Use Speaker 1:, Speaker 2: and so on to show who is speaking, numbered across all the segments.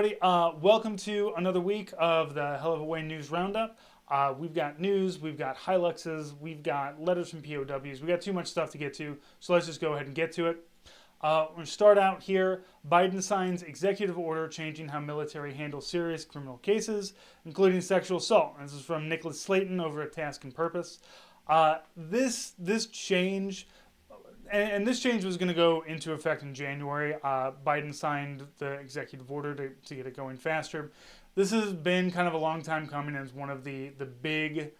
Speaker 1: everybody. Welcome to another week of the Hell of a Way News Roundup. We've got news, we've got highluxes, we've got letters from POWs. We've got too much stuff to get to, so let's just go ahead and get to it. We're going to start out here. Biden signs executive order changing how military handles serious criminal cases, including sexual assault. This is from Nicholas Slayton over at Task and Purpose. This change... And this change was going to go into effect in January. Biden signed the executive order to get it going faster. This has been kind of a long time coming as one of the big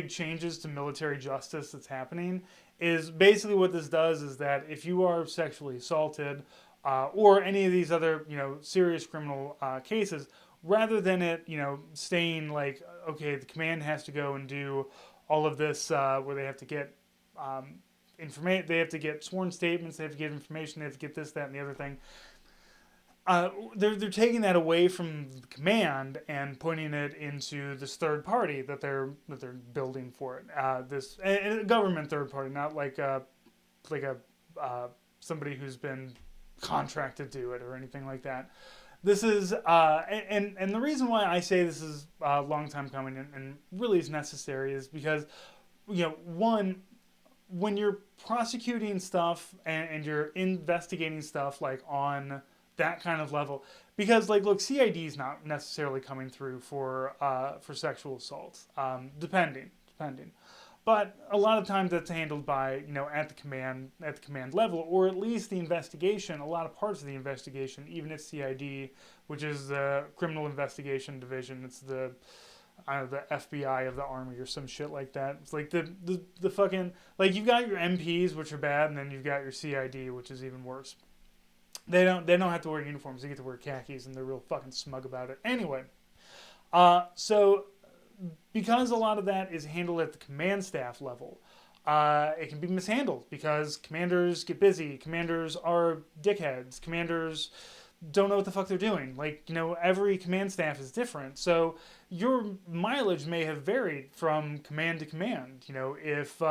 Speaker 1: changes to military justice that's happening. Is basically what this does is that if you are sexually assaulted or any of these other serious criminal cases, rather than it staying like, okay, the command has to go and do all of this where they have to get they have to get sworn statements, they have to get information, they have to get this, that, and the other thing. They're taking that away from the command and putting it into this third party that they're building for it. This and a government third party, not like somebody who's been contracted to do it or anything like that. This is and the reason why I say this is a long time coming and really is necessary is because one, when you're prosecuting stuff and you're investigating stuff like on that kind of level, because like look, CID is not necessarily coming through for sexual assaults, depending, but a lot of times that's handled by at the command level, or at least the investigation. A lot of parts of the investigation, even if CID, which is the Criminal Investigation Division, it's the FBI of the Army or some shit like that. It's like the fucking, like, you've got your MPs, which are bad, and then you've got your CID, which is even worse. They don't have to wear uniforms. They get to wear khakis, and they're real fucking smug about it. Anyway, so because a lot of that is handled at the command staff level, it can be mishandled because commanders get busy. Commanders are dickheads. Commanders don't know what the fuck they're doing. Like, every command staff is different. So your mileage may have varied from command to command. If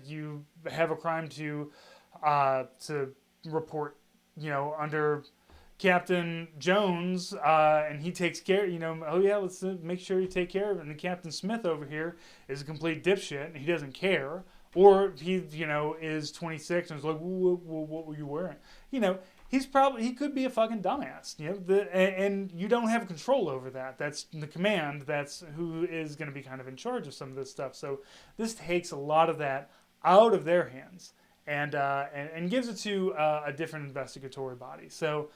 Speaker 1: you have a crime to report, under Captain Jones, and he takes care, oh yeah, let's make sure you take care of it. And the Captain Smith over here is a complete dipshit and he doesn't care. Or he, is 26 and is like, what were you wearing? He could be a fucking dumbass, and you don't have control over that. That's the command. That's who is going to be kind of in charge of some of this stuff. So this takes a lot of that out of their hands and gives it to a different investigatory body. So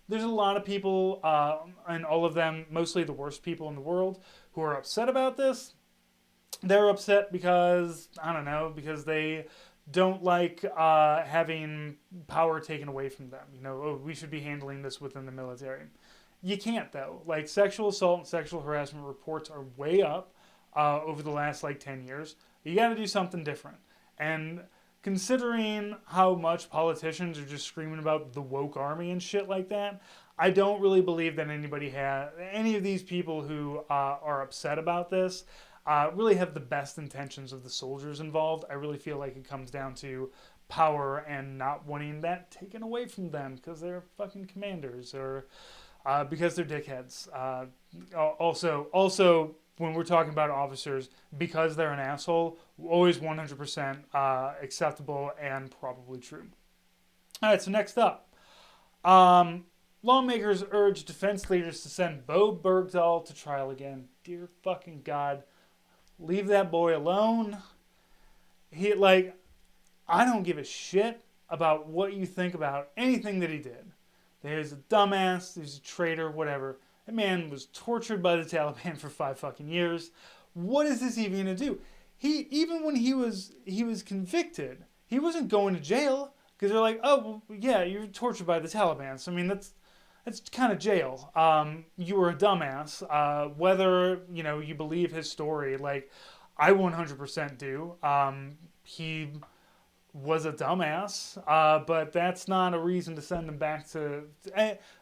Speaker 1: there's a lot of people, and all of them, mostly the worst people in the world, who are upset about this. They're upset because, I don't know, because they don't like having power taken away from them. We should be handling this within the military. You can't, though. Like, sexual assault and sexual harassment reports are way up over the last 10 years. You got to do something different. And considering how much politicians are just screaming about the woke army and shit like that, I don't really believe that any of these people who are upset about this really have the best intentions of the soldiers involved. I really feel like it comes down to power and not wanting that taken away from them because they're fucking commanders or because they're dickheads. Also, when we're talking about officers, because they're an asshole, always 100% acceptable and probably true. All right, so next up. Lawmakers urge defense leaders to send Bo Bergdahl to trial again. Dear fucking God. Leave that boy alone. I don't give a shit about what you think about anything that he did. There's a dumbass, there's a traitor, whatever. That man was tortured by the Taliban for 5 fucking years. What is this even gonna do? Even when he was convicted, he wasn't going to jail because they're like, oh well, yeah, you're tortured by the Taliban. So I mean that's kind of jail. You were a dumbass. Whether you believe his story, like I 100% do. He was a dumbass, but that's not a reason to send him back to.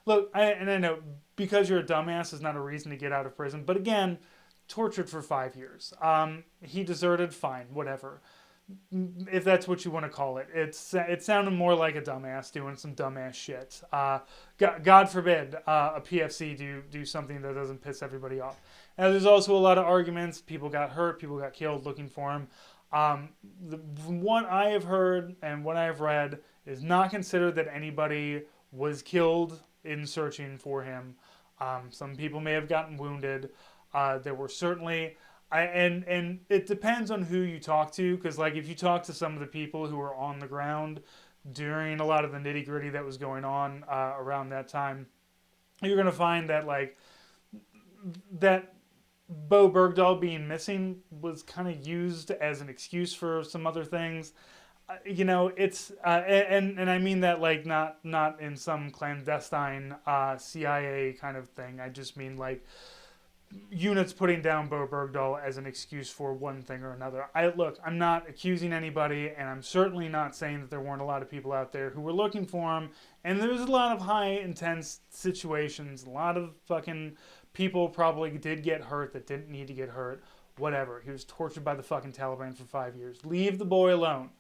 Speaker 1: Look, I know because you're a dumbass is not a reason to get out of prison. But again, tortured for 5 years. He deserted. Fine, whatever. if that's what you want to call it. It sounded more like a dumbass doing some dumbass shit. God forbid a PFC do something that doesn't piss everybody off. Now, there's also a lot of arguments. People got hurt. People got killed looking for him. From what I have heard and what I have read, is not considered that anybody was killed in searching for him. Some people may have gotten wounded. There were certainly, and it depends on who you talk to, because like if you talk to some of the people who were on the ground during a lot of the nitty gritty that was going on around that time, you're gonna find that like that Bo Bergdahl being missing was kind of used as an excuse for some other things. It's and I mean that like not in some clandestine CIA kind of thing. I just mean like units putting down Bo Bergdahl as an excuse for one thing or another. I'm not accusing anybody, and I'm certainly not saying that there weren't a lot of people out there who were looking for him. And there's a lot of high intense situations. A lot of fucking people probably did get hurt that didn't need to get hurt. Whatever. He was tortured by the fucking Taliban for 5 years. Leave the boy alone.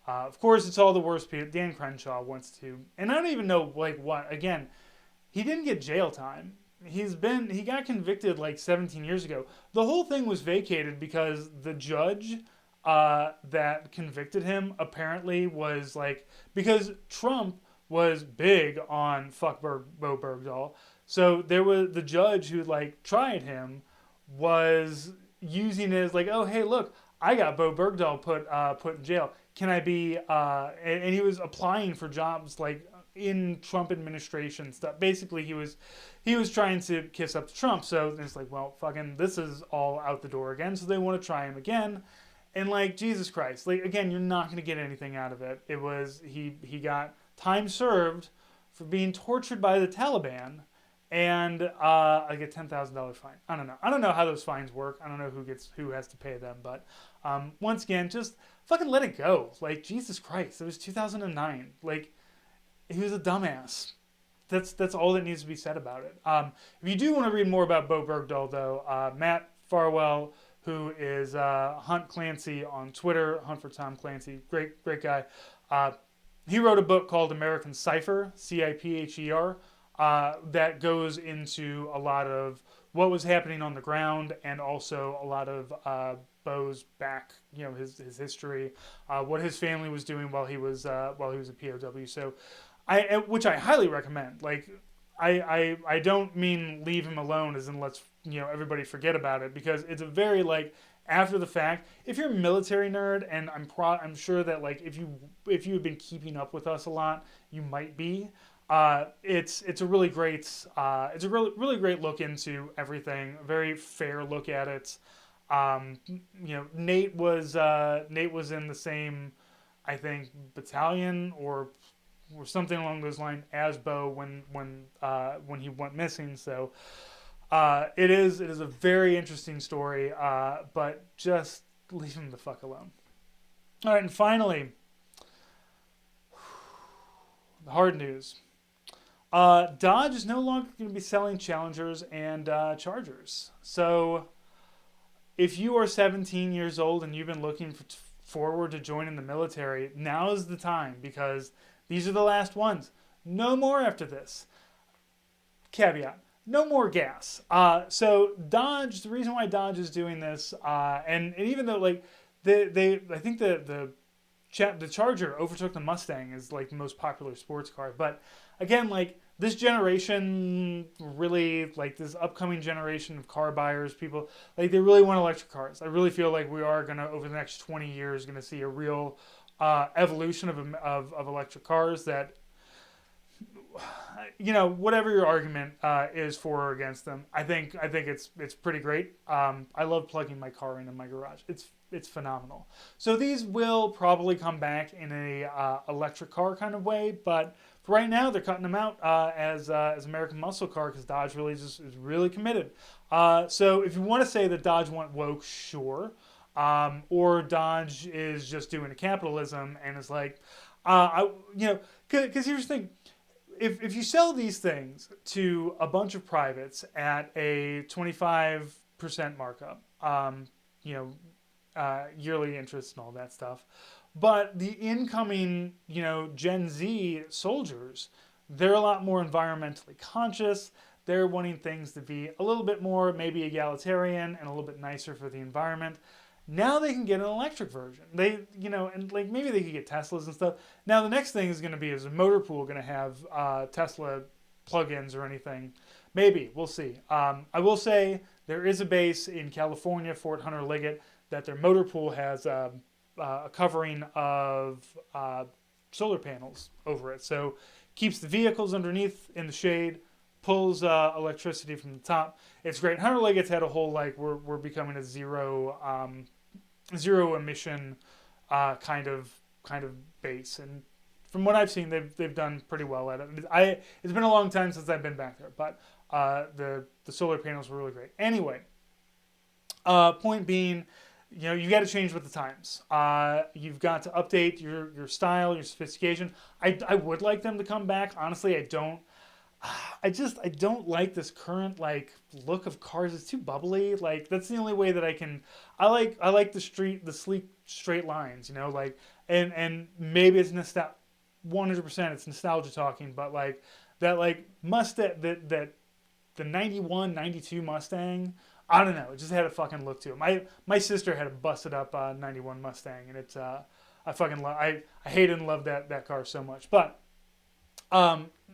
Speaker 1: Of course, it's all the worst people. Dan Crenshaw wants to, and I don't even know like what. Again, he didn't get jail time. He got convicted like 17 years ago. The whole thing was vacated because the judge that convicted him apparently was like, because Trump was big on fuck Bo Bergdahl. So there was the judge who like tried him was using it as like, oh hey look, I got Bo Bergdahl put in jail. Can I be? And he was applying for jobs like in Trump administration stuff. Basically, he was trying to kiss up to Trump. So it's like, well, fucking, this is all out the door again. So they want to try him again. And like, Jesus Christ, like again, you're not going to get anything out of it. It was he got time served for being tortured by the Taliban, and like a $10,000 fine. I don't know how those fines work. I don't know who has to pay them. But once again, just fucking let it go. Like, Jesus Christ, it was 2009. Like, he was a dumbass. That's all that needs to be said about it. If you do want to read more about Bo Bergdahl, though, Matt Farwell, who is Hunt Clancy on Twitter, Hunt for Tom Clancy, great guy. He wrote a book called American Cipher, Cipher, that goes into a lot of what was happening on the ground and also a lot of Bo's back, his history, what his family was doing while he was a POW. So, which I highly recommend. Like, I don't mean leave him alone as in let's everybody forget about it, because it's a very like after the fact. If you're a military nerd, and I'm sure that like if you have been keeping up with us a lot, you might be. It's a really great really great look into everything. A very fair look at it. Nate was in the same, I think, battalion or something along those lines as Bo when he went missing. So it is a very interesting story, but just leave him the fuck alone. All right, and finally, the hard news. Dodge is no longer going to be selling Challengers and Chargers. So if you are 17 years old and you've been looking forward to joining the military, now is the time, because these are the last ones. No more after this. Caveat: no more gas. So Dodge, the reason why Dodge is doing this, and even though like I think the Charger overtook the Mustang as like the most popular sports car, but again, like this generation, really like this upcoming generation of car buyers, people like they really want electric cars. I really feel like we are gonna over the next 20 years gonna see a real evolution of electric cars that, whatever your argument is for or against them, I think it's pretty great. I love plugging my car into my garage. It's phenomenal. So these will probably come back in a electric car kind of way, but for right now they're cutting them out as American muscle car, because Dodge really just is really committed. So if you want to say that Dodge went woke, sure. Or Dodge is just doing a capitalism and is like, because here's the thing. If you sell these things to a bunch of privates at a 25% markup, yearly interest and all that stuff. But the incoming, Gen Z soldiers, they're a lot more environmentally conscious. They're wanting things to be a little bit more maybe egalitarian and a little bit nicer for the environment. Now they can get an electric version. And like maybe they could get Teslas and stuff. Now the next thing is going to be, is a motor pool going to have Tesla plugins or anything? Maybe, we'll see. I will say there is a base in California, Fort Hunter Liggett, that their motor pool has a covering of solar panels over it. So keeps the vehicles underneath in the shade, pulls electricity from the top. It's great. Hunter Liggett's had a whole like we're becoming a zero emission kind of base, and from what I've seen, they've done pretty well at it. It's been a long time since I've been back there, but the solar panels were really great. Anyway, point being, you got to change with the times. You've got to update your style, your sophistication. I would like them to come back. Honestly, I don't like this current like look of cars. It's too bubbly. Like that's the only way that I can. I like the sleek straight lines. And maybe it's 100% it's nostalgia talking, but like that like Mustang, that the 91, 92 Mustang. I don't know. It just had a fucking look to it. My sister had a busted up 91 Mustang, and it's I fucking love. I hated and loved that car so much. But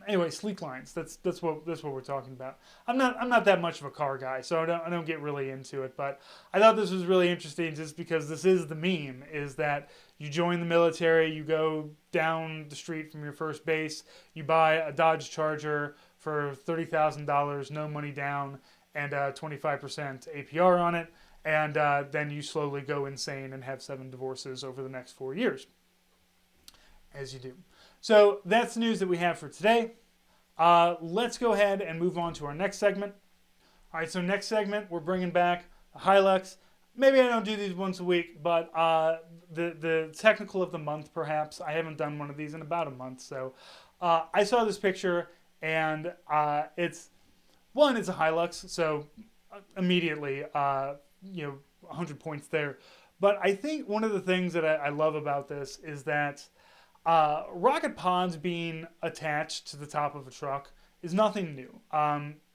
Speaker 1: anyway, sleek lines. That's what we're talking about. I'm not that much of a car guy, so I don't get really into it. But I thought this was really interesting, just because this is the meme: is that you join the military, you go down the street from your first base, you buy a Dodge Charger for $30,000, no money down, and 25% APR on it, and then you slowly go insane and have 7 divorces over the next 4 years, as you do. So that's the news that we have for today. Let's go ahead and move on to our next segment. All right, so next segment, we're bringing back a Hilux. Maybe I don't do these once a week, but the technical of the month, perhaps. I haven't done one of these in about a month, so I saw this picture, and it's a Hilux, so immediately, 100 points there. But I think one of the things that I love about this is that rocket pods being attached to the top of a truck is nothing new.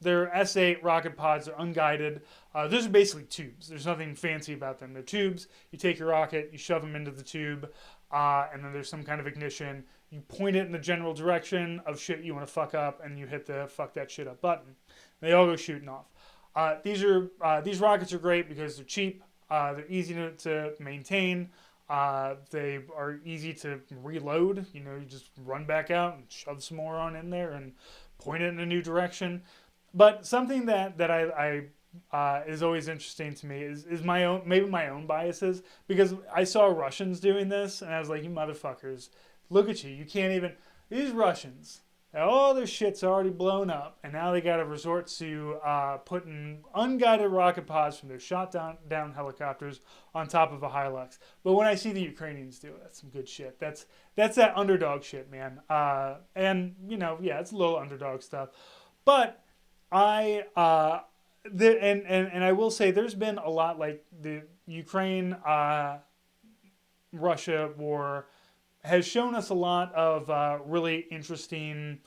Speaker 1: They're S8 rocket pods. They're unguided. Those are basically tubes. There's nothing fancy about them. They're tubes. You take your rocket, you shove them into the tube, and then there's some kind of ignition. You point it in the general direction of shit you want to fuck up, and you hit the fuck that shit up button. They all go shooting off. These rockets are great because they're cheap. They're easy to maintain. They are easy to reload. You just run back out and shove some more on in there and point it in a new direction. But something that I is always interesting to me is my own biases, because I saw Russians doing this and I was like, you motherfuckers, look at you. You can't even, these Russians, all their shit's already blown up, and now they got to resort to putting unguided rocket pods from their shot down helicopters on top of a Hilux. But when I see the Ukrainians do it, that's some good shit. That's that underdog shit, man. And it's a little underdog stuff. But I will say there's been a lot, like the Ukraine Russia war has shown us a lot of really interesting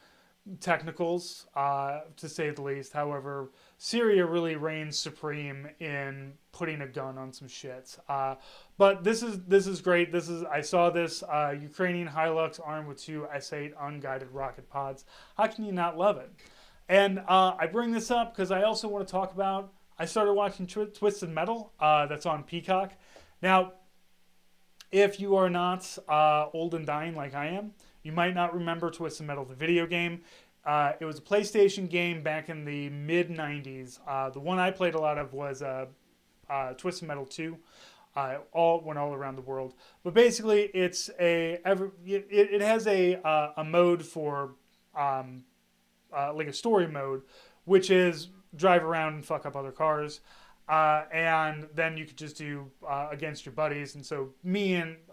Speaker 1: technicals, to say the least. However, Syria really reigns supreme in putting a gun on some shit. But this is great. I saw this Ukrainian Hilux armed with 2 S8 unguided rocket pods. How can you not love it? And I bring this up because I also want to talk about, I started watching Twisted Metal. That's on Peacock. Now, if you are not old and dying like I am, you might not remember Twisted Metal, the video game. It was a PlayStation game back in the mid-90s. The one I played a lot of was Twisted Metal 2. Went all around the world. But basically, it has a mode for, like a story mode, which is drive around and fuck up other cars. And then you could just do against your buddies. And so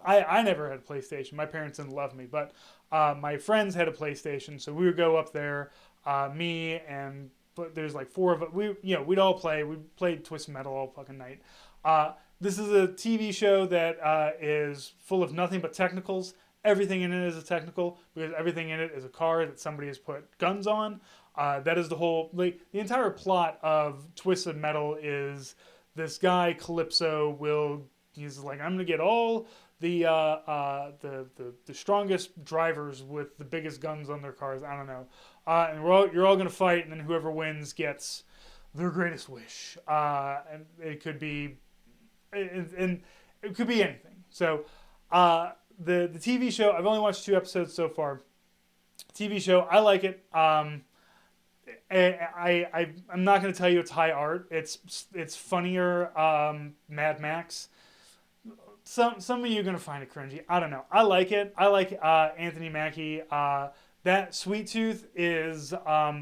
Speaker 1: I never had a PlayStation. My parents didn't love me, but my friends had a PlayStation. So we would go up there, but there's like 4 of us. We'd all play. We played Twisted Metal all fucking night. This is a TV show that is full of nothing but technicals. Everything in it is a technical because everything in it is a car that somebody has put guns on. That is the whole, like, the entire plot of Twisted Metal is this guy Calypso he's like, I'm gonna get all the strongest drivers with the biggest guns on their cars. I don't know, and you're all gonna fight, and then whoever wins gets their greatest wish. And it could be, and it could be anything. So, the TV show, I've only watched 2 episodes so far. TV show, I like it. I'm not going to tell you it's high art. It's funnier. Mad Max. Some of you are going to find it cringy. I don't know. I like it. I like Anthony Mackie. That Sweet Tooth is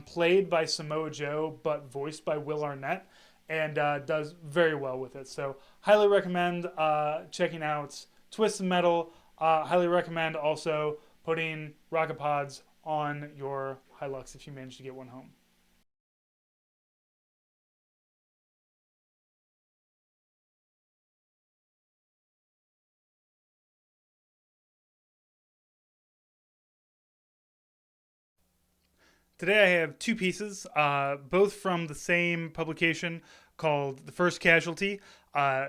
Speaker 1: played by Samoa Joe, but voiced by Will Arnett, and does very well with it. So highly recommend checking out Twisted Metal. Highly recommend also putting Rocket Pods on your Hilux if you manage to get one home. Today I have 2 pieces, both from the same publication called The First Casualty,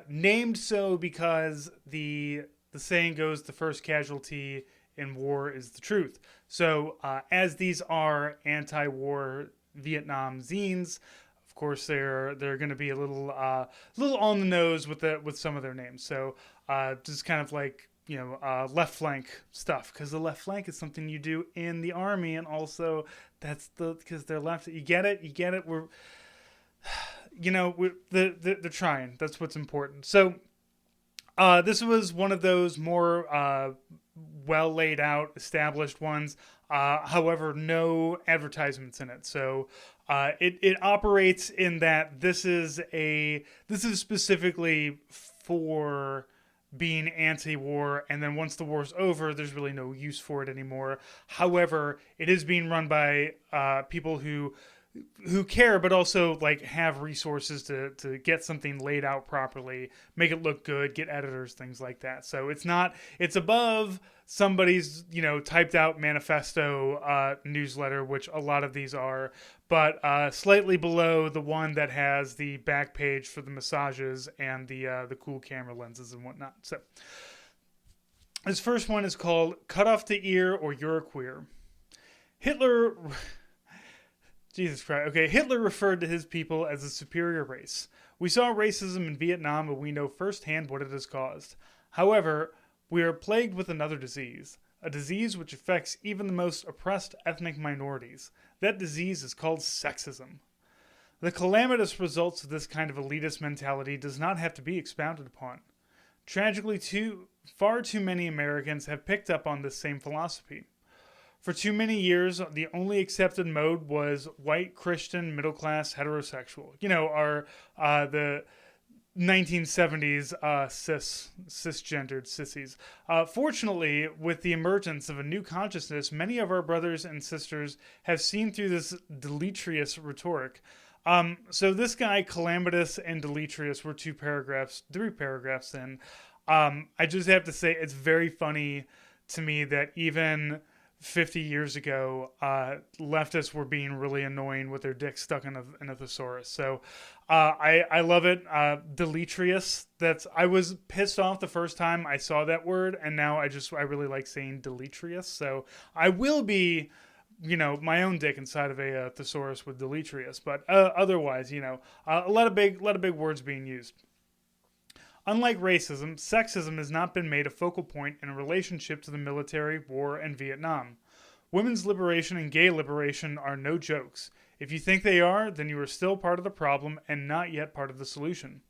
Speaker 1: named so because the saying goes, the first casualty in war is the truth. So as these are anti-war Vietnam zines, of course they're going to be a little on the nose with some of their names. So just kind of like, left flank stuff, because the left flank is something you do in the army, and also because they're left. You get it. They're trying. That's what's important. So this was one of those more well laid out, established ones. However, no advertisements in it. So it operates in that this is specifically for being anti-war, and then once the war's over, there's really no use for it anymore. However, it is being run by people who care, but also like have resources to get something laid out properly, make it look good, get editors, things like that. So it's above somebody's typed out manifesto newsletter, which a lot of these are, but slightly below the one that has the back page for the massages and the cool camera lenses and whatnot. So this first one is called "Cut Off the Ear or You're a Queer." Hitler. Jesus Christ. Okay, Hitler referred to his people as a superior race. We saw racism in Vietnam, and we know firsthand what it has caused. However, we are plagued with another disease, a disease which affects even the most oppressed ethnic minorities. That disease is called sexism. The calamitous results of this kind of elitist mentality does not have to be expounded upon. Tragically, far too many Americans have picked up on this same philosophy. For too many years, the only accepted mode was white, Christian, middle-class, heterosexual. The 1970s cisgendered sissies. Fortunately, with the emergence of a new consciousness, many of our brothers and sisters have seen through this deleterious rhetoric. So this guy, calamitous and deleterious, were 3 paragraphs in. I just have to say, it's very funny to me that even 50 years ago, leftists were being really annoying with their dick stuck in a thesaurus. So I love it. Deleterious. I was pissed off the first time I saw that word, and now I really like saying deleterious. So I will be, my own dick inside of a thesaurus with deleterious. But otherwise, a lot of big words being used. Unlike racism, sexism has not been made a focal point in a relationship to the military, war, and Vietnam. Women's liberation and gay liberation are no jokes. If you think they are, then you are still part of the problem and not yet part of the solution.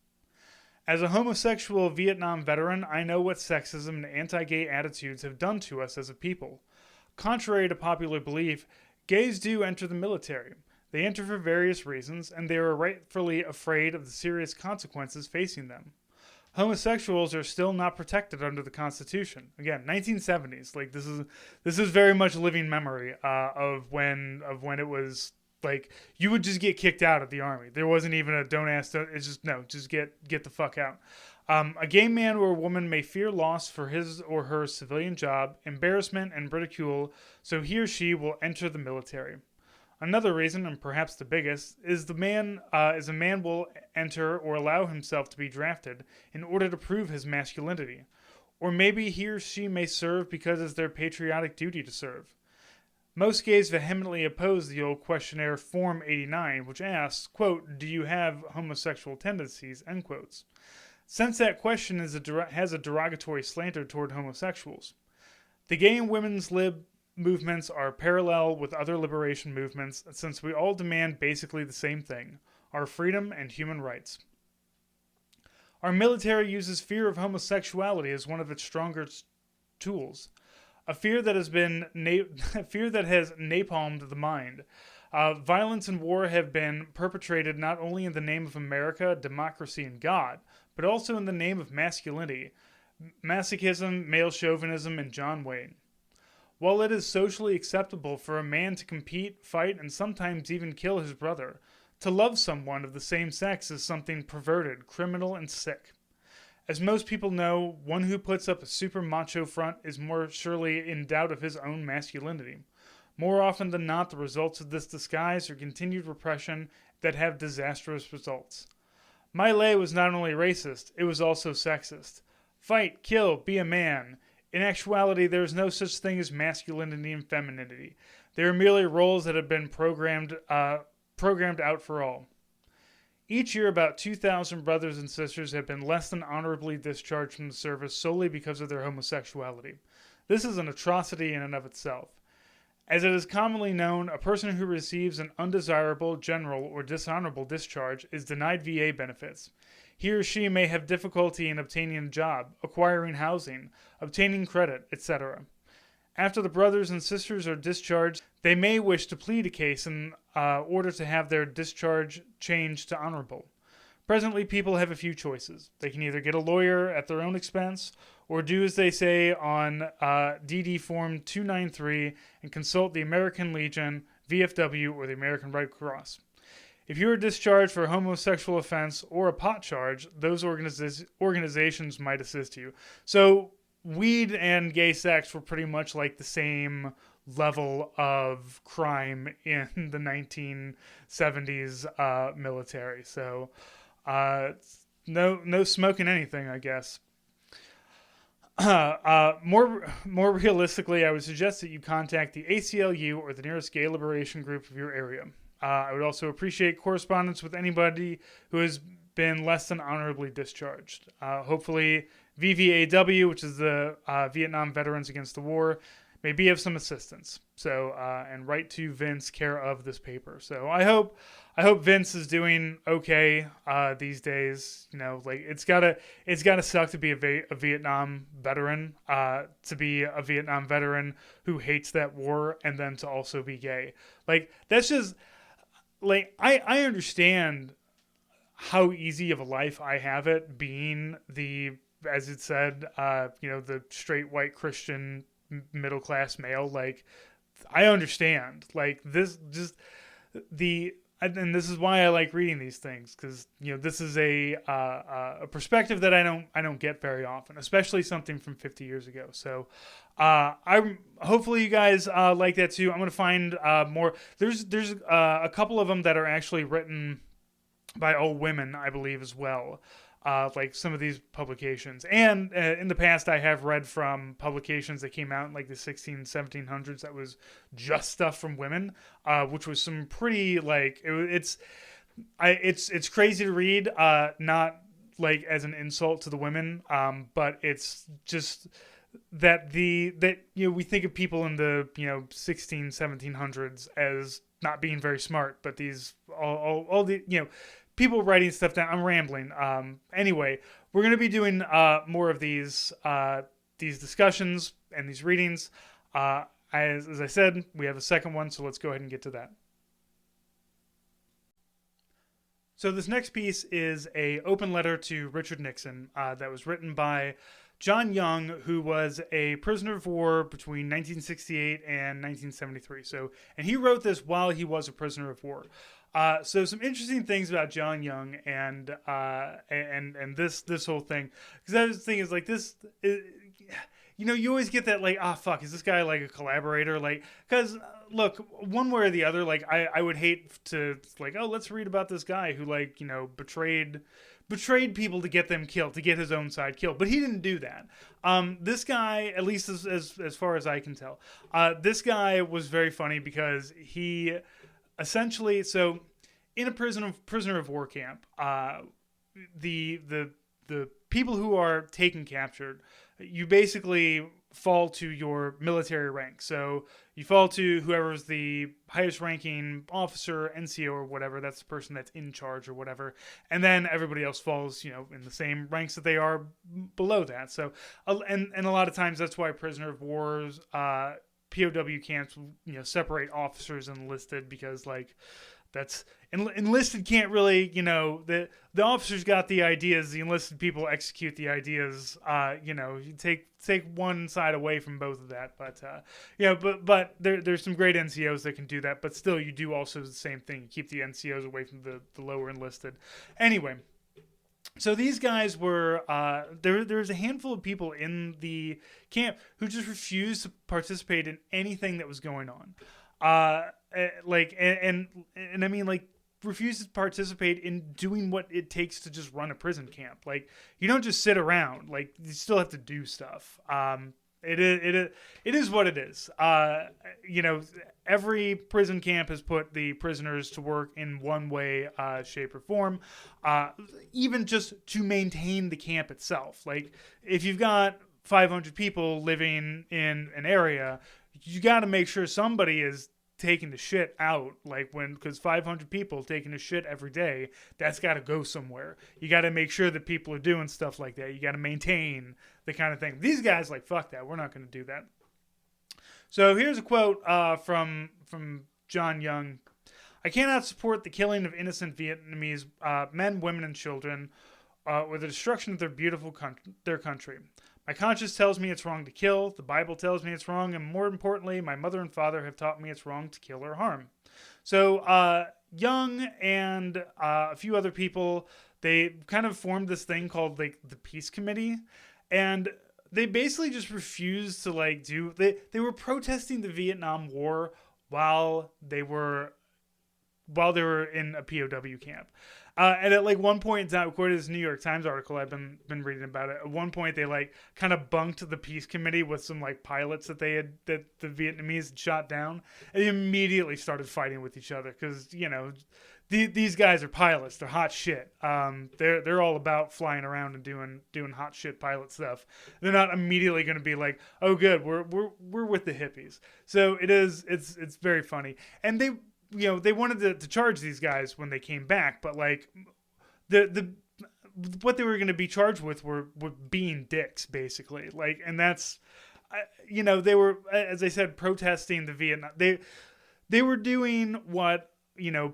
Speaker 1: As a homosexual Vietnam veteran, I know what sexism and anti-gay attitudes have done to us as a people. Contrary to popular belief, gays do enter the military. They enter for various reasons, and they are rightfully afraid of the serious consequences facing them. Homosexuals are still not protected under the Constitution. Again, 1970s. Like this is very much living memory of when it was like you would just get kicked out of the army. There wasn't even a don't ask. It's just no, just get the fuck out. A gay man or woman may fear loss for his or her civilian job, embarrassment, and ridicule, so he or she will enter the military. Another reason, and perhaps the biggest, is a man will enter or allow himself to be drafted in order to prove his masculinity. Or maybe he or she may serve because it's their patriotic duty to serve. Most gays vehemently oppose the old questionnaire Form 89, which asks, quote, "Do you have homosexual tendencies?" End quotes. Since that question has a derogatory slanter toward homosexuals. The gay and women's lib movements are parallel with other liberation movements since we all demand basically the same thing, our freedom and human rights. Our military uses fear of homosexuality as one of its strongest tools, a fear that has napalmed the mind. Violence and war have been perpetrated not only in the name of America, democracy, and God, but also in the name of masculinity, masochism, male chauvinism, and John Wayne. While it is socially acceptable for a man to compete, fight, and sometimes even kill his brother, to love someone of the same sex is something perverted, criminal, and sick. As most people know, one who puts up a super macho front is more surely in doubt of his own masculinity. More often than not, the results of this disguise are continued repression that have disastrous results. My lay was not only racist, it was also sexist. Fight, kill, be a man. In actuality, there is no such thing as masculinity and femininity. They are merely roles that have been programmed out for all. Each year, about 2,000 brothers and sisters have been less than honorably discharged from the service solely because of their homosexuality. This is an atrocity in and of itself. As it is commonly known, a person who receives an undesirable, general, or dishonorable discharge is denied VA benefits. He or she may have difficulty in obtaining a job, acquiring housing, obtaining credit, etc. After the brothers and sisters are discharged, they may wish to plead a case in order to have their discharge changed to honorable. Presently, people have a few choices. They can either get a lawyer at their own expense, or do as they say on DD Form 293 and consult the American Legion, VFW, or the American Red Cross. If you are discharged for a homosexual offense or a pot charge, those organizations might assist you. So weed and gay sex were pretty much like the same level of crime in the 1970s military. So no smoking anything, I guess. More realistically, I would suggest that you contact the ACLU or the nearest gay liberation group of your area. I would also appreciate correspondence with anybody who has been less than honorably discharged. Hopefully, VVAW, which is the Vietnam Veterans Against the War, may be of some assistance. So, and write to Vince, care of this paper. So, I hope Vince is doing okay these days. You know, like it's gotta suck to be a Vietnam veteran. To be a Vietnam veteran who hates that war and then to also be gay. Like that's just like I understand how easy of a life I have it being as it said, the straight white Christian middle class male. Like I understand. Like this just and this is why I like reading these things, because this is a perspective that I don't get very often, especially something from 50 years ago. So hopefully you guys like that too. I'm gonna find more. There's a couple of them that are actually written by all women, I believe, as well. Like some of these publications. And in the past, I have read from publications that came out in like the 1700s that was just stuff from women, which was some pretty like it's crazy to read. Not like as an insult to the women, but it's just that we think of people in the 1700s as not being very smart, but these all the people writing stuff down. I'm rambling. Anyway, we're going to be doing more of these discussions and these readings. As I said, we have a second one, so let's go ahead and get to that. So this next piece is a open letter to Richard Nixon that was written by John Young, who was a prisoner of war between 1968 and 1973. And he wrote this while he was a prisoner of war. So some interesting things about John Young and this whole thing, because that thing is like this. You always get that like, fuck, is this guy like a collaborator? Like, because look, one way or the other, like I would hate to like, oh, let's read about this guy who like betrayed people to get them killed, to get his own side killed, but he didn't do that. This guy, at least as far as I can tell, this guy was very funny because he essentially, so in a prisoner of war camp, the people who are taken captured, you basically fall to your military rank. So you fall to whoever's the highest ranking officer, NCO or whatever. That's the person that's in charge or whatever. And then everybody else falls, in the same ranks that they are below that. So, and a lot of times that's why prisoner of wars, POW camps, separate officers and enlisted, because like that's enlisted can't really, the officers got the ideas, the enlisted people execute the ideas. You take one side away from both of that, but there's some great NCOs that can do that, but still you do also the same thing. You keep the NCOs away from the lower enlisted. Anyway, so these guys were there was a handful of people in the camp who just refused to participate in anything that was going on. And I mean, like, refuse to participate in doing what it takes to just run a prison camp. Like, you don't just sit around. Like, you still have to do stuff. It is what it is. Every prison camp has put the prisoners to work in one way, shape, or form, even just to maintain the camp itself. Like, if you've got 500 people living in an area, you got to make sure somebody is taking the shit out, because 500 people taking the shit every day, that's got to go somewhere. You got to make sure that people are doing stuff like that. You got to maintain the kind of thing. These guys like, fuck that, we're not going to do that. So here's a quote from John Young. I cannot support the killing of innocent Vietnamese men, women, and children, or the destruction of their beautiful their country. My conscience tells me it's wrong to kill. The Bible tells me it's wrong. And more importantly, my mother and father have taught me it's wrong to kill or harm. So Young and a few other people, they kind of formed this thing called like the Peace Committee. And they basically just refused to they were protesting the Vietnam War while they were in a POW camp. And at one point in time, according to this New York Times article I've been reading about it, at one point they kind of bunked the Peace Committee with some pilots that the Vietnamese had shot down, and they immediately started fighting with each other because these guys are pilots. They're hot shit. They're all about flying around and doing hot shit pilot stuff. They're not immediately going to be like, oh good, we're with the hippies. So it's very funny, and they wanted to charge these guys when they came back, but the what they were going to be charged with were being dicks, basically. And that's, they were, as I said, protesting the Vietnam. They were doing what,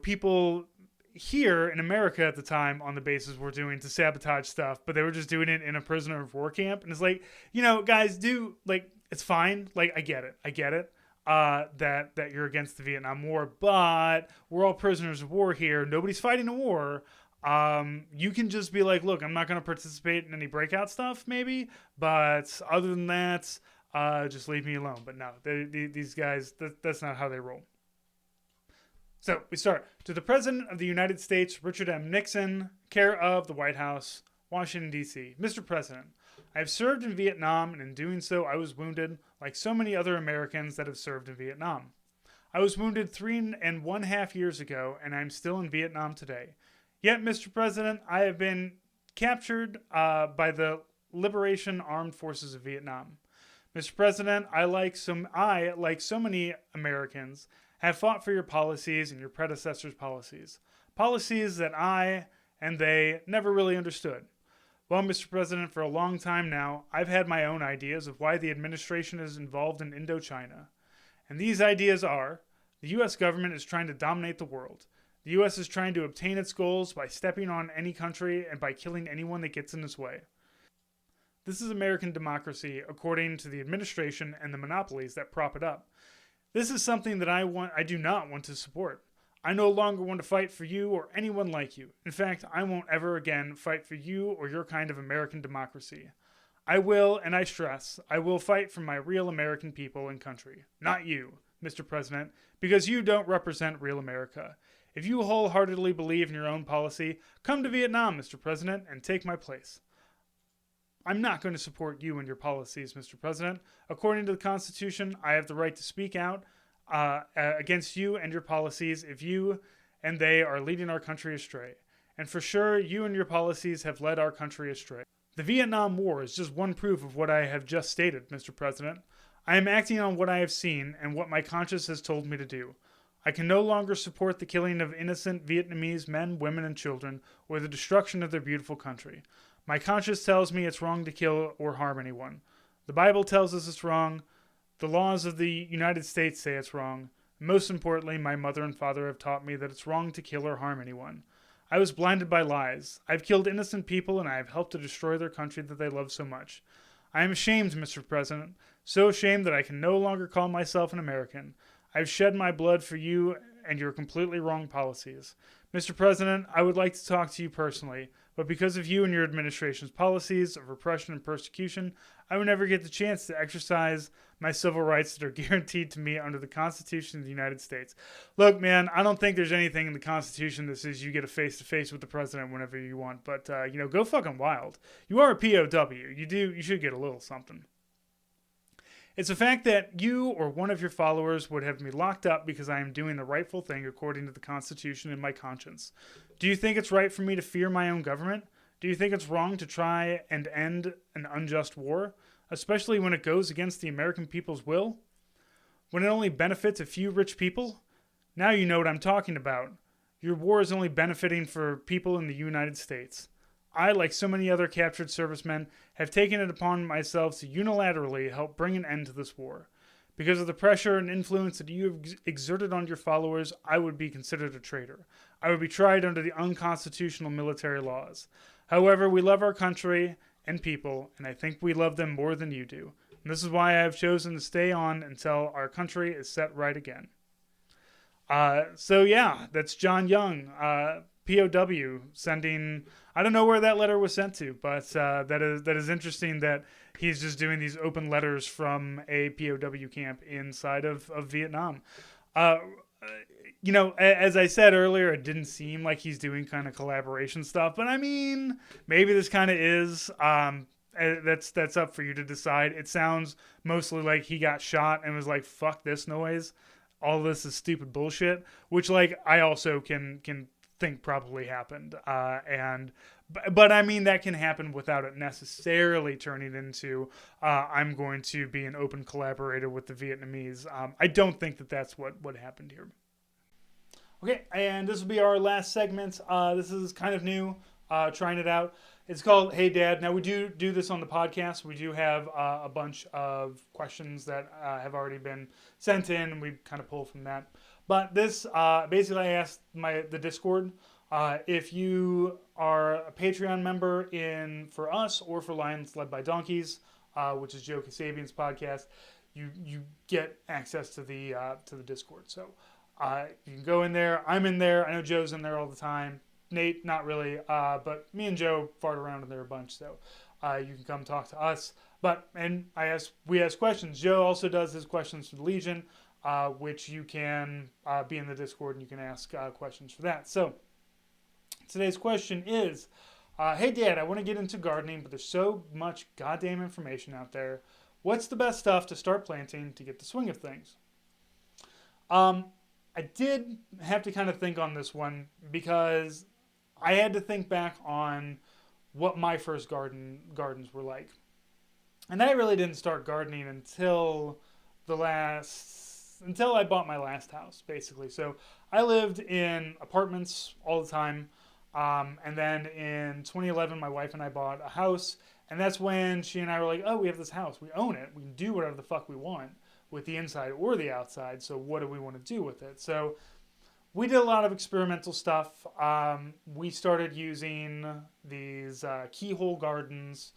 Speaker 1: people here in America at the time on the bases were doing to sabotage stuff, but they were just doing it in a prisoner of war camp. And it's guys, it's fine. I get it. That you're against the Vietnam War, but we're all prisoners of war here. Nobody's fighting a war. You can just be like, look, I'm not going to participate in any breakout stuff, maybe, but other than that, just leave me alone. But no, these guys, that's not how they roll. So we start. To the President of the United States, Richard M. Nixon, care of the White House, Washington, D.C. Mr. President, I have served in Vietnam, and in doing so, I was wounded, like so many other Americans that have served in Vietnam. I was wounded 3.5 years ago, and I'm still in Vietnam today. Yet, Mr. President, I have been captured by the Liberation Armed Forces of Vietnam. Mr. President, I, like so many Americans, have fought for your policies and your predecessors' policies. Policies that I and they never really understood. Well, Mr. President, for a long time now, I've had my own ideas of why the administration is involved in Indochina. And these ideas are, the U.S. government is trying to dominate the world. The U.S. is trying to obtain its goals by stepping on any country and by killing anyone that gets in its way. This is American democracy according to the administration and the monopolies that prop it up. This is something that I do not want to support. I no longer want to fight for you or anyone like you. In fact, I won't ever again fight for you or your kind of American democracy. I will, and I stress, I will fight for my real American people and country, not you, Mr. President, because you don't represent real America. If you wholeheartedly believe in your own policy, come to Vietnam, Mr. President, and take my place. I'm not going to support you and your policies, Mr. President. According to the Constitution, I have the right to speak out against you and your policies if you and they are leading our country astray. And for sure, you and your policies have led our country astray. The Vietnam War is just one proof of what I have just stated, Mr. President. I am acting on what I have seen and what my conscience has told me to do. I can no longer support the killing of innocent Vietnamese men, women, and children, or the destruction of their beautiful country. My conscience tells me it's wrong to kill or harm anyone. The Bible tells us it's wrong. The laws of the United States say it's wrong. Most importantly, my mother and father have taught me that it's wrong to kill or harm anyone. I was blinded by lies. I've killed innocent people and I have helped to destroy their country that they love so much. I am ashamed, Mr. President, so ashamed that I can no longer call myself an American. I've shed my blood for you and your completely wrong policies. Mr. President, I would like to talk to you personally, but because of you and your administration's policies of repression and persecution, I would never get the chance to exercise my civil rights that are guaranteed to me under the Constitution of the United States. Look, man, I don't think there's anything in the Constitution that says you get a face-to-face with the president whenever you want, but, go fucking wild. You are a POW. You should get a little something. It's a fact that you or one of your followers would have me locked up because I am doing the rightful thing according to the Constitution and my conscience. Do you think it's right for me to fear my own government? Do you think it's wrong to try and end an unjust war, especially when it goes against the American people's will? When it only benefits a few rich people? Now you know what I'm talking about. Your war is only benefiting for people in the United States. I, like so many other captured servicemen, have taken it upon myself to unilaterally help bring an end to this war. Because of the pressure and influence that you have exerted on your followers, I would be considered a traitor. I would be tried under the unconstitutional military laws. However, we love our country and people, and I think we love them more than you do. And this is why I have chosen to stay on until our country is set right again. That's John Young, POW, sending. I don't know where that letter was sent to, but that is interesting that he's just doing these open letters from a POW camp inside of Vietnam. As I said earlier, it didn't seem like he's doing kind of collaboration stuff, but I mean, maybe this kind of is. That's up for you to decide. It sounds mostly like he got shot and was like, "Fuck this noise. All this is stupid bullshit," which like I also can think probably happened. But I mean, that can happen without it necessarily turning into I'm going to be an open collaborator with the Vietnamese. I don't think that that's what happened here. Okay, and this will be our last segment. This is kind of new, trying it out. It's called Hey Dad. Now, we do this on the podcast. We do have a bunch of questions that have already been sent in, and we kind of pull from that. But this, basically, I asked the Discord if you are a Patreon member for us or for Lions Led by Donkeys, which is Joe Kasabian's podcast, you get access to the Discord. So you can go in there. I'm in there. I know Joe's in there all the time. Nate, not really, but me and Joe fart around in there a bunch, so you can come talk to us. We ask questions. Joe also does his questions for the Legion, which you can be in the Discord and you can ask questions for that. So today's question is, hey Dad, I want to get into gardening, but there's so much goddamn information out there. What's the best stuff to start planting to get the swing of things? I did have to kind of think on this one because I had to think back on what my first gardens were like. And I really didn't start gardening until I bought my last house, basically. So I lived in apartments all the time. And then in 2011, my wife and I bought a house. And that's when she and I were like, oh, we have this house. We own it. We can do whatever the fuck we want with the inside or the outside. So what do we want to do with it? So we did a lot of experimental stuff. We started using these keyhole gardens.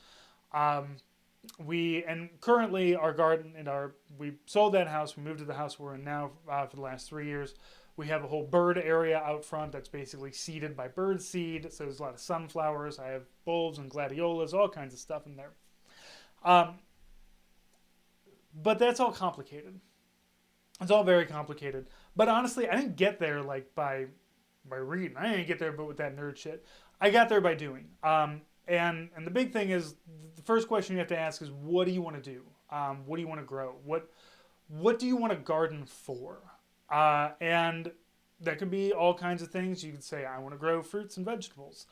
Speaker 1: Currently our garden we sold that house. We moved to the house we're in now for the last 3 years. We have a whole bird area out front that's basically seeded by bird seed. So there's a lot of sunflowers. I have bulbs and gladiolas, all kinds of stuff in there. Um, but that's all complicated. It's all very complicated. But honestly, I didn't get there like by reading. I didn't get there but with that nerd shit. I got there by doing. And the big thing is the first question you have to ask is, what do you want to do? What do you want to grow? What do you want to garden for? And that could be all kinds of things. You could say, I want to grow fruits and vegetables.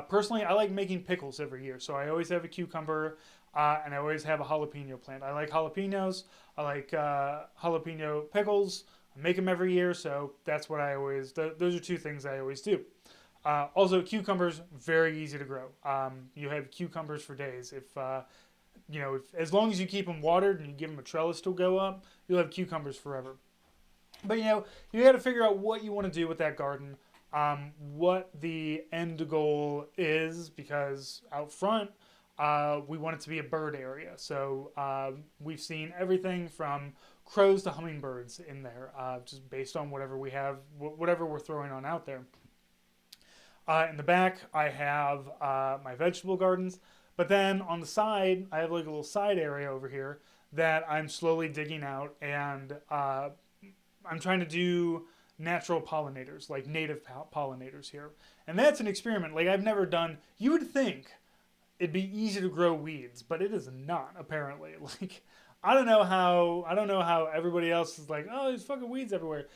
Speaker 1: Personally, I like making pickles every year. So I always have a cucumber and I always have a jalapeno plant. I like jalapenos. I like jalapeno pickles. I make them every year. So that's what I always, those are two things I always do. Also, cucumbers, very easy to grow. You have cucumbers for days. If as long as you keep them watered and you give them a trellis to go up, you'll have cucumbers forever. But you got to figure out what you want to do with that garden, what the end goal is, because out front, we want it to be a bird area. So we've seen everything from crows to hummingbirds in there, just based on whatever we have, whatever we're throwing on out there. In the back, I have my vegetable gardens. But then on the side, I have like a little side area over here that I'm slowly digging out, and I'm trying to do natural pollinators, like native pollinators here. And that's an experiment. Like I've never done. You would think it'd be easy to grow weeds, but it is not, apparently. Like I don't know how everybody else is like, oh, there's fucking weeds everywhere.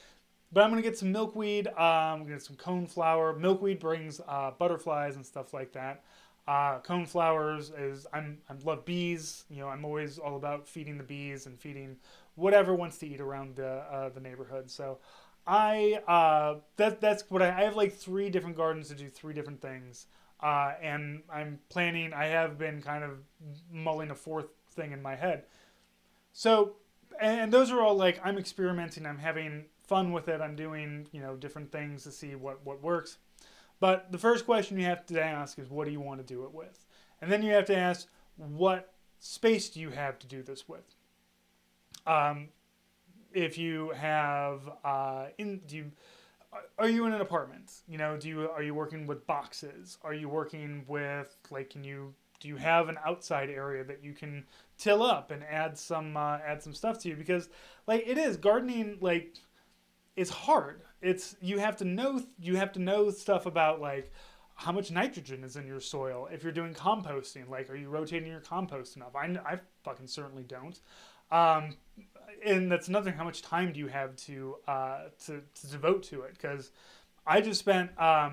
Speaker 1: But I'm gonna get some milkweed. I'm gonna get some coneflower. Milkweed brings butterflies and stuff like that. Coneflowers is I love bees. I'm always all about feeding the bees and feeding whatever wants to eat around the neighborhood. So that's what I have like 3 different gardens to do 3 different things. And I'm planning. I have been kind of mulling a 4th thing in my head. So and those are all like I'm experimenting. I'm having fun with it. I'm doing different things to see what works. But the first question you have to ask is, what do you want to do it with? And then you have to ask, what space do you have to do this with? If you have, are you in an apartment? Are you working with boxes? Are you working with, like, do you have an outside area that you can till up and add some stuff to? Because, like, it is gardening, like, it's hard. You have to know stuff about like how much nitrogen is in your soil. If you're doing composting, like, are you rotating your compost enough? I fucking certainly don't. And that's another thing. How much time do you have to devote to it? Because I just spent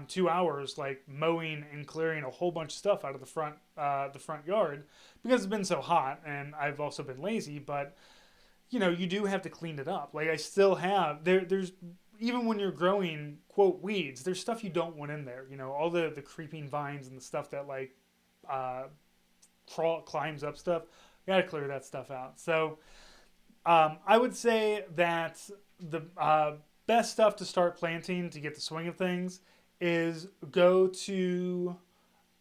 Speaker 1: 2 hours like mowing and clearing a whole bunch of stuff out of the front yard because it's been so hot, and I've also been lazy. But you do have to clean it up. Like I still have there's even when you're growing quote weeds, there's stuff you don't want in there. All the creeping vines and the stuff that like climbs up stuff. You gotta clear that stuff out. So I would say that the best stuff to start planting to get the swing of things is go to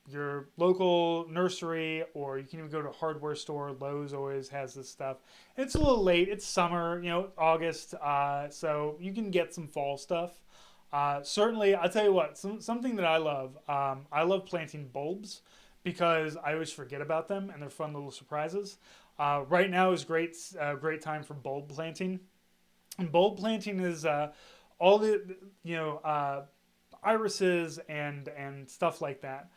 Speaker 1: your local nursery, or you can even go to a hardware store. Lowe's always has this stuff. It's a little late. It's summer, August, so you can get some fall stuff. Certainly, I'll tell you what, something that I love planting bulbs because I always forget about them and they're fun little surprises. Right now is great time for bulb planting. And bulb planting is all the irises and stuff like that.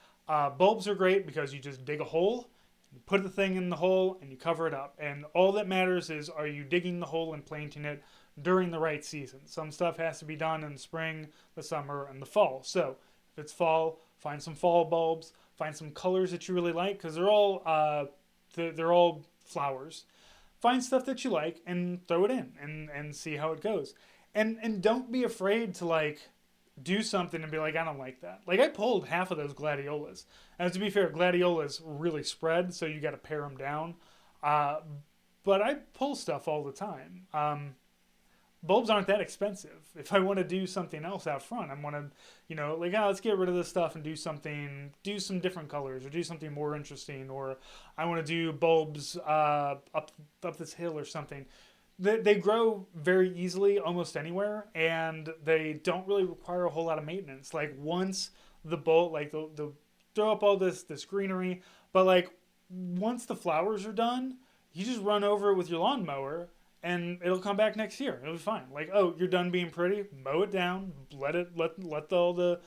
Speaker 1: Bulbs are great because you just dig a hole, you put the thing in the hole, and you cover it up. And all that matters is, are you digging the hole and planting it during the right season? Some stuff has to be done in the spring, the summer, and the fall. So if it's fall, find some fall bulbs, find some colors that you really like, because they're all flowers. Find stuff that you like and throw it in and see how it goes. And don't be afraid to like do something and be like, I don't like that. Like I pulled half of those gladiolas. And to be fair, gladiolas really spread, so you got to pare them down. But I pull stuff all the time. Bulbs aren't that expensive. If I want to do something else out front, I want to, let's get rid of this stuff and do some different colors or do something more interesting, or I want to do bulbs up this hill or something. they grow very easily almost anywhere, and they don't really require a whole lot of maintenance. Like once the bolt, like they'll throw up all this greenery, but like once the flowers are done, you just run over it with your lawnmower, and it'll come back next year. It'll be fine. Like, oh, you're done being pretty, mow it down, let all the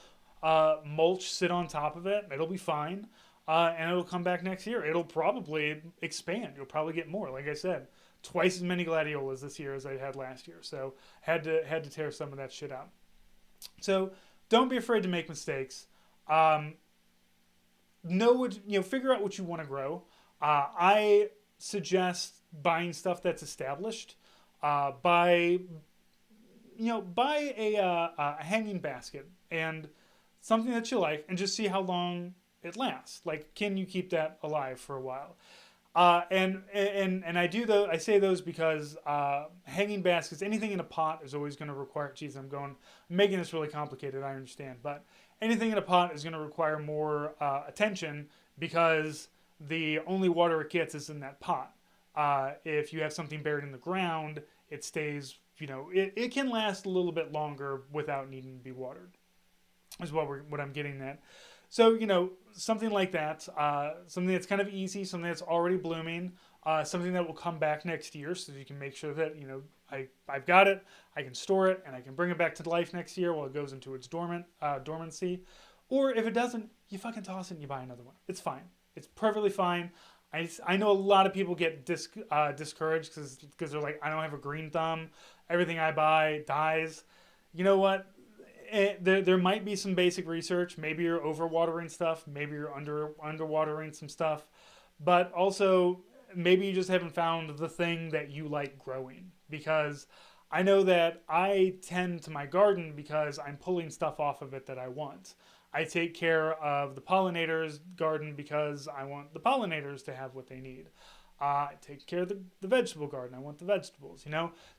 Speaker 1: mulch sit on top of it. It'll be fine. And it'll come back next year. It'll probably expand. You'll probably get more. Like I said, twice as many gladiolas this year as I had last year. So had to tear some of that shit out. So don't be afraid to make mistakes. Um, know what figure out what you want to grow. I suggest buying stuff that's established. Buy buy a hanging basket and something that you like, and just see how long it lasts. Like, can you keep that alive for a while? And I say those because hanging baskets, anything in a pot is always going to require. Geez, I'm making this really complicated. I understand, but anything in a pot is going to require more attention because the only water it gets is in that pot. If you have something buried in the ground, it stays. It can last a little bit longer without needing to be watered. Is what I'm getting at. So, something like that, something that's kind of easy, something that's already blooming, something that will come back next year, so you can make sure that, I've got it, I can store it, and I can bring it back to life next year while it goes into its dormancy. Or if it doesn't, you fucking toss it and you buy another one. It's fine. It's perfectly fine. I know a lot of people get discouraged because they're like, I don't have a green thumb. Everything I buy dies. You know what? There might be some basic research. Maybe you're overwatering stuff. Maybe you're underwatering some stuff. But also, maybe you just haven't found the thing that you like growing. Because I know that I tend to my garden because I'm pulling stuff off of it that I want. I take care of the pollinators garden because I want the pollinators to have what they need. I take care of the vegetable garden. I want the vegetables,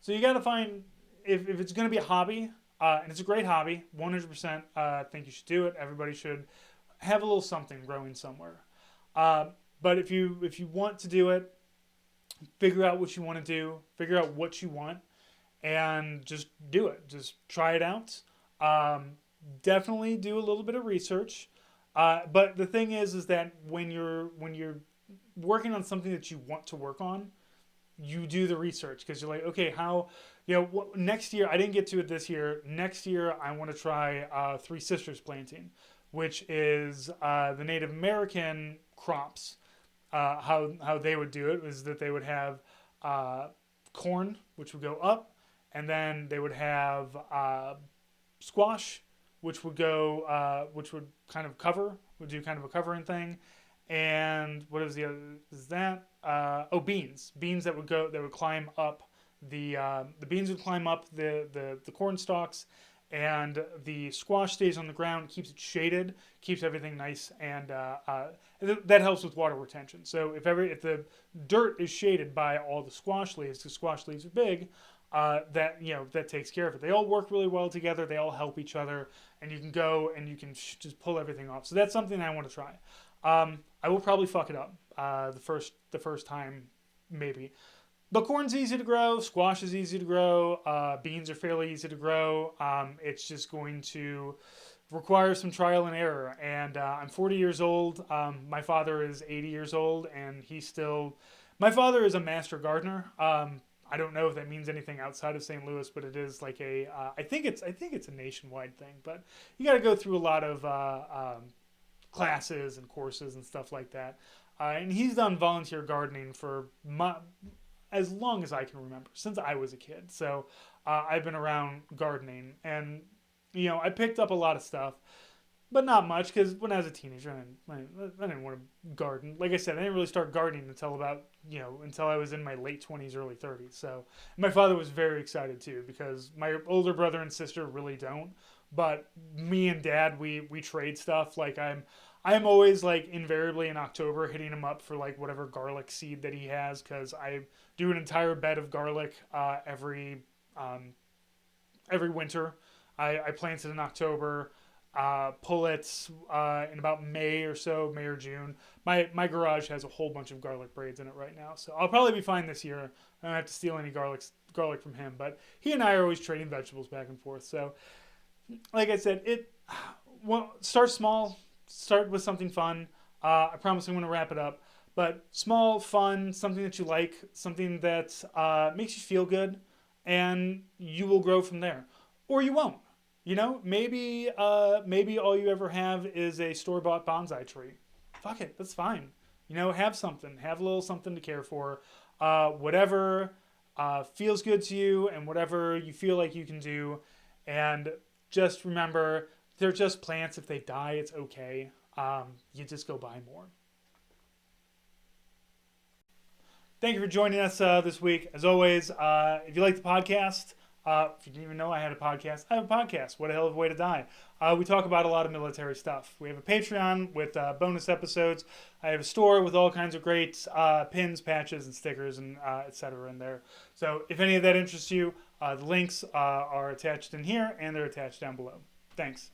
Speaker 1: So you got to find, if it's going to be a hobby, and it's a great hobby, 100%. I think you should do it. Everybody should have a little something growing somewhere. But if you want to do it, figure out what you want to do, figure out what you want, and just do it. Just try it out. Definitely do a little bit of research. But the thing is that when you're working on something that you want to work on, you do the research because you're like, okay, how, next year, I didn't get to it this year. Next year, I want to try Three Sisters planting, which is the Native American crops. How they would do it was that they would have corn, which would go up, and then they would have squash, which would kind of would do kind of a covering thing. And what is the other? Is that beans? Beans that would climb up the beans would climb up the corn stalks, and the squash stays on the ground, keeps it shaded, keeps everything nice, and that helps with water retention. So if the dirt is shaded by all the squash leaves, because squash leaves are big, that takes care of it. They all work really well together. They all help each other, and you can go and you can just pull everything off. So that's something I want to try. I will probably fuck it up the first time, maybe. But corn's easy to grow. Squash is easy to grow. Beans are fairly easy to grow. It's just going to require some trial and error. And I'm 40 years old. My father is 80 years old, and my father is a master gardener. I don't know if that means anything outside of St. Louis, but it is like I think it's a nationwide thing. But you got to go through a lot of classes and courses and stuff like that. And he's done volunteer gardening for as long as I can remember, since I was a kid. So I've been around gardening, and I picked up a lot of stuff, but not much, because when I was a teenager, I didn't want to garden. Like I said, I didn't really start gardening until I was in my late 20s, early 30s. So my father was very excited too, because my older brother and sister really don't. But me and Dad, we trade stuff. Like I'm always like invariably in October hitting him up for like whatever garlic seed that he has, because I do an entire bed of garlic every winter. I plant it in October. pull it in about May or so, May or June. My garage has a whole bunch of garlic braids in it right now, so I'll probably be fine this year. I don't have to steal any garlic from him, but he and I are always trading vegetables back and forth. So, like I said, start small, start with something fun. I promise I'm going to wrap it up, but small, fun, something that you like, something that makes you feel good, and you will grow from there, or you won't. Maybe all you ever have is a store-bought bonsai tree. Fuck it, that's fine. Have something, have a little something to care for. Whatever feels good to you, and whatever you feel like you can do, and just remember, they're just plants. If they die, it's okay. You just go buy more. Thank you for joining us this week. As always, if you like the podcast, if you didn't even know I had a podcast, I have a podcast. What a hell of a way to die. We talk about a lot of military stuff. We have a Patreon with bonus episodes. I have a store with all kinds of great pins, patches, and stickers, and etc. in there. So if any of that interests you, the links are attached in here, and they're attached down below. Thanks.